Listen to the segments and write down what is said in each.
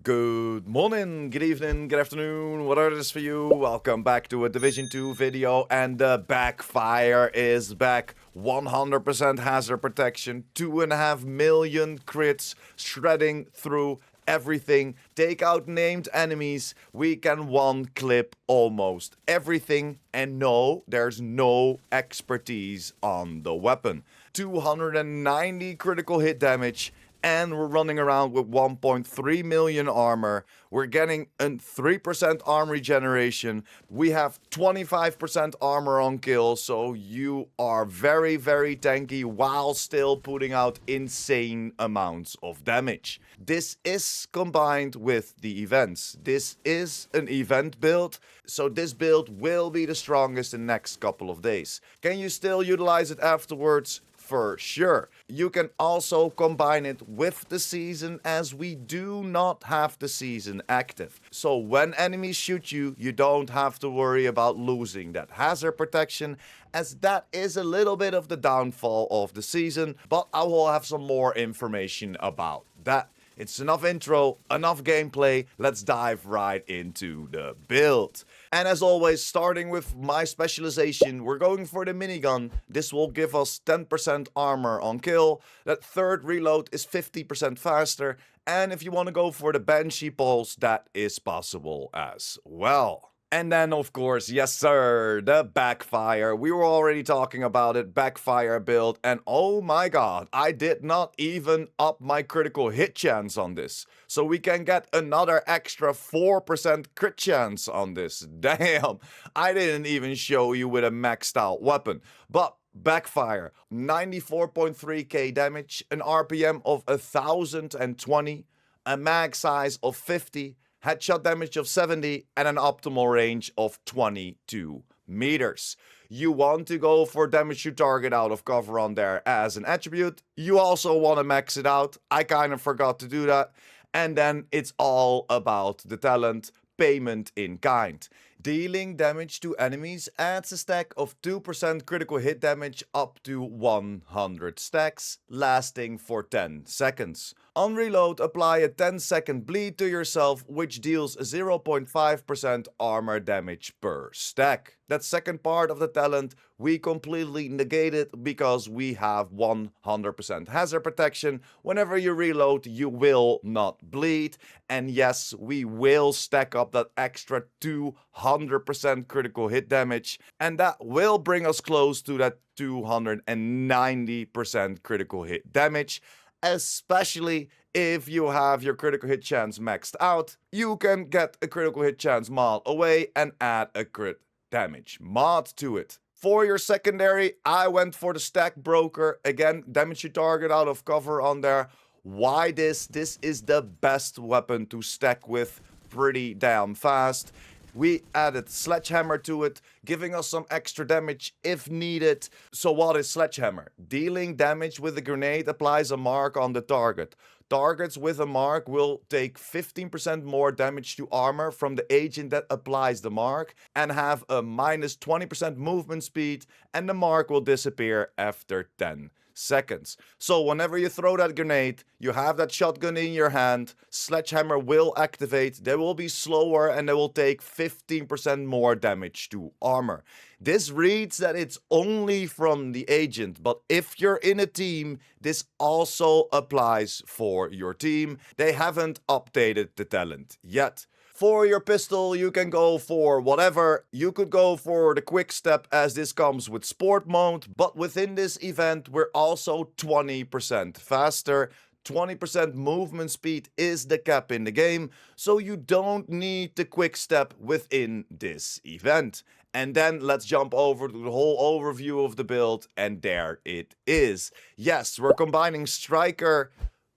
Good morning, good evening, good afternoon, whatever it is for you. Welcome back to a Division 2 video, and the Backfire is back. 100% hazard protection, 2.5 million crits, shredding through everything. Take out named enemies, we can one-clip almost everything, and no, there's no expertise on the weapon. 290 critical hit damage, and we're running around with 1.3 million armor. We're getting a 3% arm regeneration. We have 25% armor on kill, so you are very, very tanky while still putting out insane amounts of damage. This is combined with the events. This is an event build, so this build will be the strongest in the next couple of days. Can you still utilize it afterwards? For sure. You can also combine it with the season, as we do not have the season active. So when enemies shoot you, you don't have to worry about losing that hazard protection, as that is a little bit of the downfall of the season, but I will have some more information about that. It's enough intro, enough gameplay, let's dive right into the build. And as always, starting with my specialization, we're going for the minigun. This will give us 10% armor on kill. That third reload is 50% faster. And if you want to go for the Banshee pulse, that is possible as well. And then, of course, yes sir, the Backfire. We were already talking about it, Backfire build, and oh my god, I did not even up my critical hit chance on this. So we can get another extra 4% crit chance on this. Damn, I didn't even show you with a maxed out weapon. But Backfire, 94.3k damage, an RPM of 1020, a mag size of 50, headshot damage of 70, and an optimal range of 22 meters. You want to go for damage to target out of cover on there as an attribute. You also want to max it out. I kind of forgot to do that. And then it's all about the talent, payment in kind. Dealing damage to enemies adds a stack of 2% critical hit damage up to 100 stacks, lasting for 10 seconds. On reload, apply a 10-second bleed to yourself, which deals 0.5% armor damage per stack. That second part of the talent we completely negated because we have 100% hazard protection. Whenever you reload, you will not bleed. And yes, we will stack up that extra 200% critical hit damage, and that will bring us close to that 290% critical hit damage. Especially if you have your critical hit chance maxed out, you can get a critical hit chance mod away and add a crit damage mod to it. For your secondary, I went for the Stack Broker. Again, damage to target out of cover on there. Why this? This is the best weapon to stack with pretty damn fast. We added Sledgehammer to it, giving us some extra damage if needed. So what is Sledgehammer? Dealing damage with a grenade applies a mark on the target. Targets with a mark will take 15% more damage to armor from the agent that applies the mark, and have a minus 20% movement speed, and the mark will disappear after 10 seconds. So whenever you throw that grenade, you have that shotgun in your hand, Sledgehammer will activate, they will be slower, and they will take 15% more damage to armor. This reads that it's only from the agent, but if you're in a team, this also applies for your team. They haven't updated the talent yet. For your pistol, you can go for whatever. You could go for the quick step, as this comes with sport mode, but within this event, we're also 20% faster. 20% movement speed is the cap in the game, so you don't need the quick step within this event. And then let's jump over to the whole overview of the build, and there it is. Yes, we're combining Striker,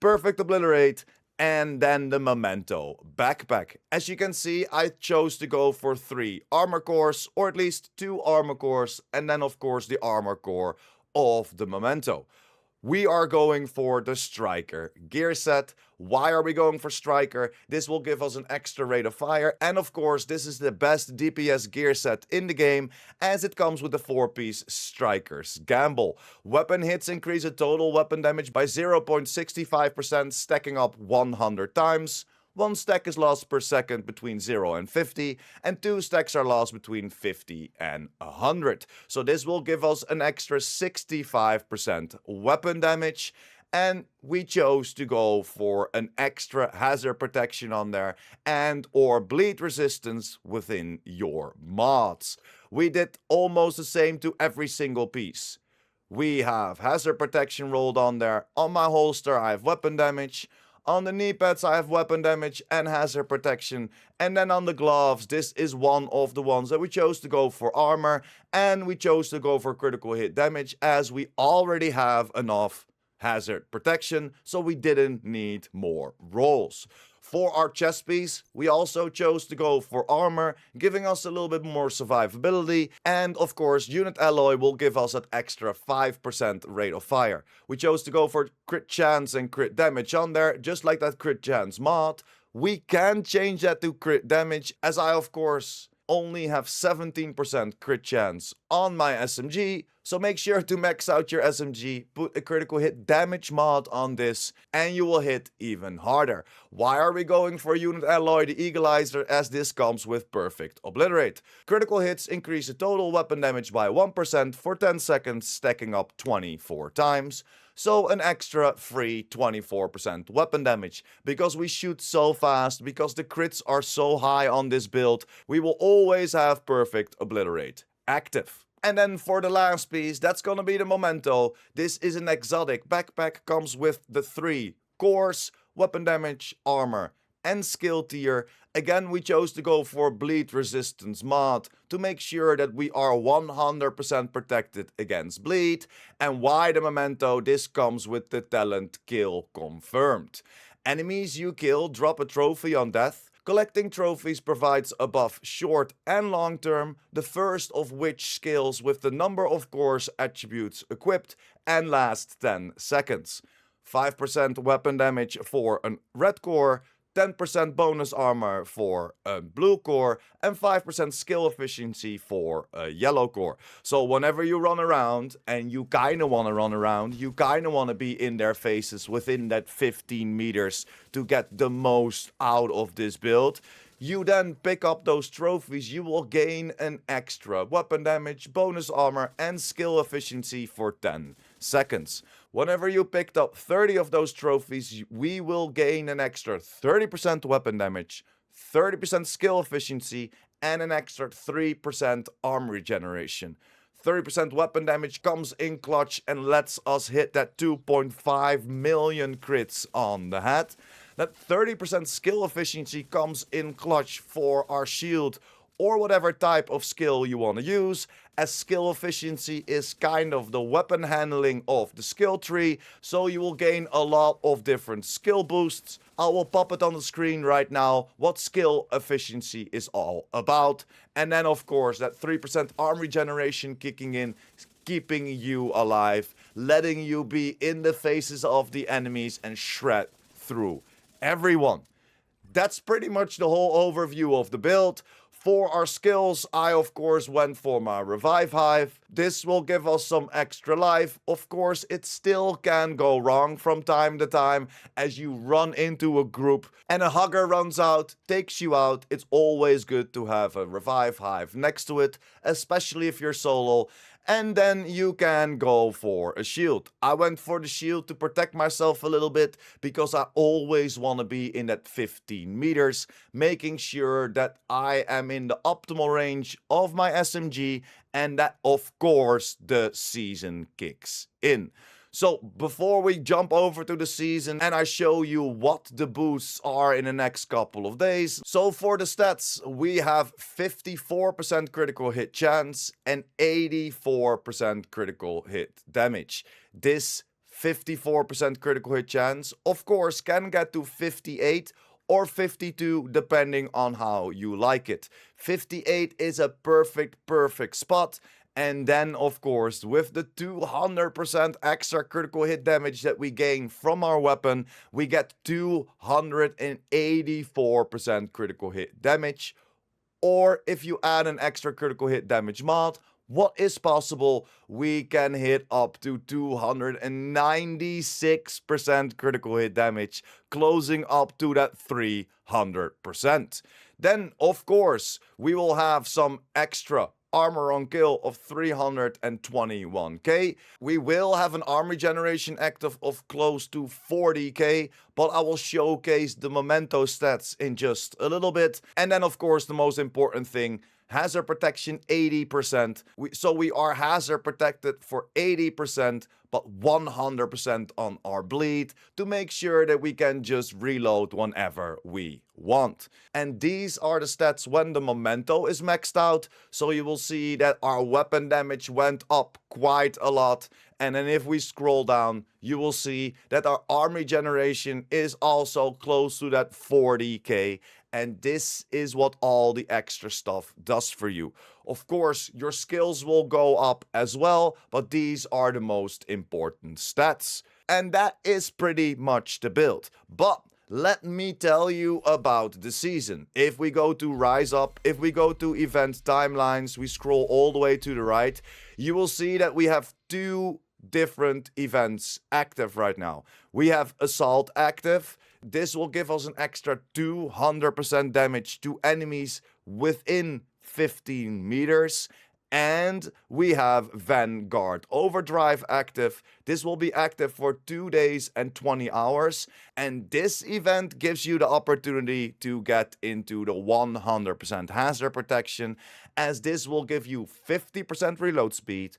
Perfect Obliterate, and then the Memento backpack. As you can see, I chose to go for 3 armor cores, or at least 2 armor cores, and then of course the armor core of the Memento. We are going for the Striker gear set. Why are we going for Striker? This will give us an extra rate of fire, and of course this is the best DPS gear set in the game, as it comes with the 4-piece Striker's Gamble. Weapon hits increase the total weapon damage by 0.65%, stacking up 100 times. 1 stack is lost per second between 0 and 50, and 2 stacks are lost between 50 and 100. So this will give us an extra 65% weapon damage, and we chose to go for an extra hazard protection on there and or bleed resistance within your mods. We did almost the same to every single piece. We have hazard protection rolled on there. On my holster I have weapon damage. On the knee pads I have weapon damage and hazard protection. And then on the gloves, this is one of the ones that we chose to go for armor. And we chose to go for critical hit damage as we already have enough hazard protection, so we didn't need more rolls. For our chest piece, we also chose to go for armor, giving us a little bit more survivability, and of course unit alloy will give us an extra 5% rate of fire. We chose to go for crit chance and crit damage on there, just like that crit chance mod. We can change that to crit damage, as I of course only have 17% crit chance on my SMG, so make sure to max out your SMG, put a critical hit damage mod on this, and you will hit even harder. Why are we going for unit alloy, the equalizer, as this comes with perfect obliterate? Critical hits increase the total weapon damage by 1% for 10 seconds, stacking up 24 times. So an extra free 24% weapon damage. Because we shoot so fast, because the crits are so high on this build, we will always have perfect obliterate active. And then for the last piece, that's gonna be the memento. This is an exotic backpack, comes with the 3 cores, weapon damage, armor, and skill tier. Again, we chose to go for bleed resistance mod to make sure that we are 100% protected against bleed. And why the memento? This comes with the talent kill confirmed. Enemies you kill drop a trophy on death. Collecting trophies provides a buff short and long term, the first of which scales with the number of cores attributes equipped and lasts 10 seconds. 5% weapon damage for a red core, 10% bonus armor for a blue core, and 5% skill efficiency for a yellow core. So whenever you run around, and you kinda wanna run around, you kinda wanna be in their faces within that 15 meters to get the most out of this build, you then pick up those trophies, you will gain an extra weapon damage, bonus armor, and skill efficiency for 10 seconds. Whenever you picked up 30 of those trophies, we will gain an extra 30% weapon damage, 30% skill efficiency, and an extra 3% arm regeneration. 30% weapon damage comes in clutch and lets us hit that 2.5 million crits on the head. That 30% skill efficiency comes in clutch for our shield or whatever type of skill you want to use, as skill efficiency is kind of the weapon handling of the skill tree, so you will gain a lot of different skill boosts. I will pop it on the screen right now what skill efficiency is all about. And then of course that 3% arm regeneration kicking in, keeping you alive, letting you be in the faces of the enemies and shred through everyone. That's pretty much the whole overview of the build. For our skills, I of course went for my Revive Hive. This will give us some extra life. Of course, it still can go wrong from time to time as you run into a group and a hugger runs out, takes you out. It's always good to have a Revive Hive next to it, especially if you're solo. And then you can go for a shield. I went for the shield to protect myself a little bit because I always want to be in that 15 meters, making sure that I am in the optimal range of my SMG and that of course the season kicks in. So before we jump over to the season and I show you what the boosts are in the next couple of days. So for the stats, we have 54% critical hit chance and 84% critical hit damage. This 54% critical hit chance, of course, can get to 58 or 52 depending on how you like it. 58 is a perfect spot. And then, of course, with the 200% extra critical hit damage that we gain from our weapon, we get 284% critical hit damage. Or if you add an extra critical hit damage mod, what is possible, we can hit up to 296% critical hit damage, closing up to that 300%. Then, of course, we will have some extra armor on kill of 321k. We will have an armor regeneration active of close to 40k, but I will showcase the memento stats in just a little bit. And then, of course, the most important thing, hazard protection 80%. So we are hazard protected for 80%, but 100% on our bleed to make sure that we can just reload whenever we want. And these are the stats when the memento is maxed out. So you will see that our weapon damage went up quite a lot. And then if we scroll down, you will see that our army generation is also close to that 40k. And this is what all the extra stuff does for you. Of course, your skills will go up as well, but these are the most important stats. And that is pretty much the build. But let me tell you about the season. If we go to Rise Up, if we go to event timelines, we scroll all the way to the right, you will see that we have two different events active right now. We have Assault active. This will give us an extra 200% damage to enemies within 15 meters. And we have Vanguard Overdrive active. This will be active for 2 days and 20 hours. And this event gives you the opportunity to get into the 100% hazard protection, as this will give you 50% reload speed,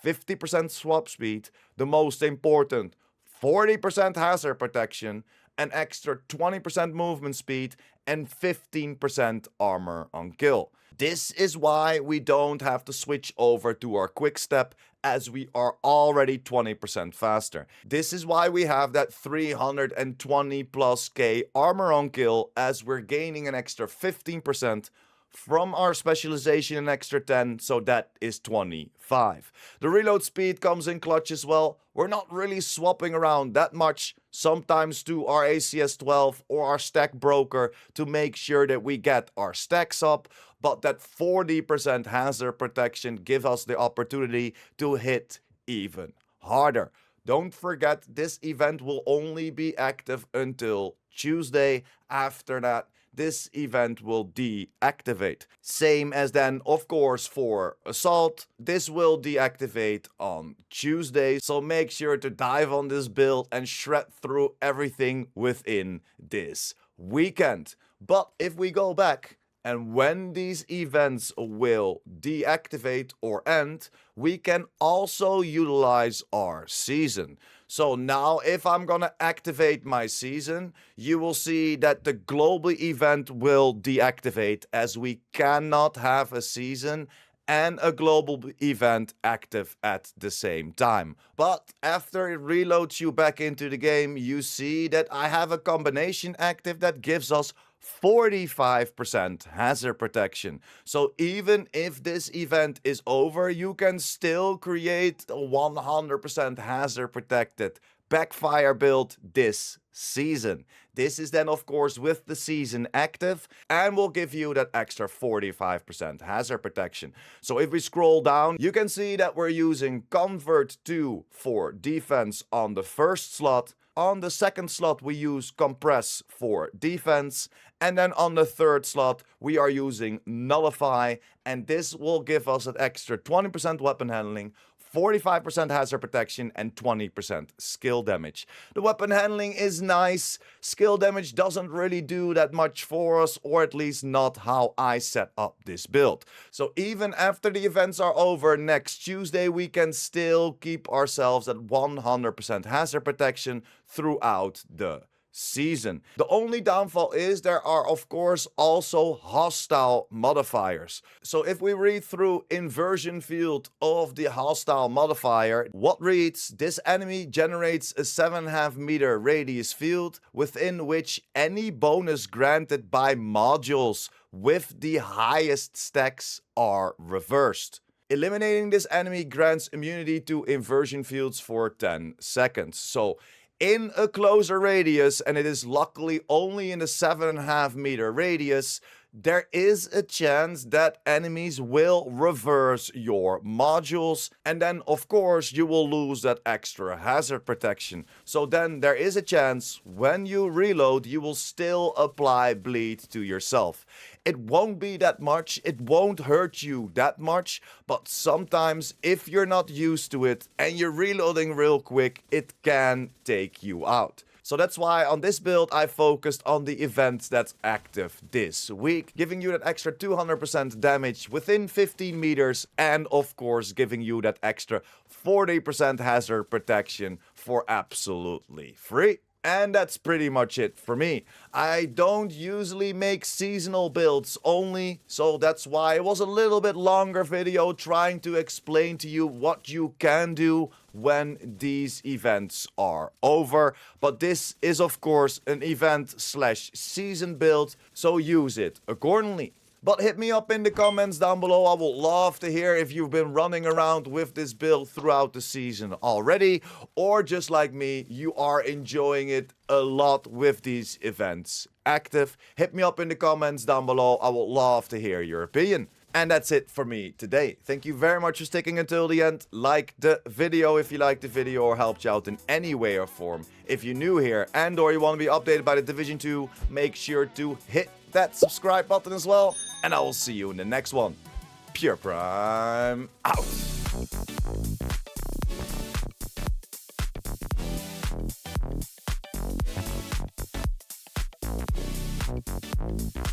50% swap speed, the most important 40% hazard protection, an extra 20% movement speed, and 15% armor on kill. This is why we don't have to switch over to our quick step, as we are already 20% faster. This is why we have that 320 plus K armor on kill, as we're gaining an extra 15% from our specialization, an extra 10, so that is 25. The reload speed comes in clutch as well. We're not really swapping around that much, sometimes to our ACS 12 or our stack broker to make sure that we get our stacks up, but that 40% hazard protection gives us the opportunity to hit even harder. Don't forget, this event will only be active until Tuesday. After that, this event will deactivate. Same as then, of course, for Assault. This will deactivate on Tuesday. So make sure to dive on this build and shred through everything within this weekend. But if we go back, and when these events will deactivate or end, we can also utilize our season. So now if I'm gonna activate my season, you will see that the global event will deactivate, as we cannot have a season and a global event active at the same time. But after it reloads you back into the game, you see that I have a combination active that gives us 45% hazard protection. So even if this event is over, you can still create a 100% hazard protected backfire build this season. This is then, of course, with the season active, and will give you that extra 45% hazard protection. So if we scroll down, you can see that we're using Convert 2 for defense on the first slot. On the second slot, we use Compress for defense. And then on the third slot, we are using Nullify. And this will give us an extra 20% weapon handling, 45% hazard protection, and 20% skill damage. The weapon handling is nice. Skill damage doesn't really do that much for us, or at least not how I set up this build. So even after the events are over next Tuesday, we can still keep ourselves at 100% hazard protection throughout the season. The only downfall is there are, of course, also hostile modifiers. So if we read through inversion field of the hostile modifier, what reads: this enemy generates a 7.5 meter radius field within which any bonus granted by modules with the highest stacks are reversed. Eliminating this enemy grants immunity to inversion fields for 10 seconds. So in a closer radius, and it is luckily only in the 7.5 meter radius, there is a chance that enemies will reverse your modules, and then of course you will lose that extra hazard protection. So then there is a chance when you reload you will still apply bleed to yourself. It won't be that much, it won't hurt you that much, but sometimes if you're not used to it and you're reloading real quick, it can take you out. So that's why on this build I focused on the event that's active this week, giving you that extra 200% damage within 15 meters and of course giving you that extra 40% hazard protection for absolutely free. And that's pretty much it for me. I don't usually make seasonal builds only, so that's why it was a little bit longer video trying to explain to you what you can do when these events are over. But this is of course an event/season build, so use it accordingly. But hit me up in the comments down below. I would love to hear if you've been running around with this build throughout the season already, or just like me, you are enjoying it a lot with these events active. Hit me up in the comments down below. I would love to hear your opinion. And that's it for me today. Thank you very much for sticking until the end. Like the video if you liked the video or helped you out in any way or form. If you're new here and or you want to be updated by the Division 2, make sure to hit that subscribe button as well. And I will see you in the next one. Pure Prime out.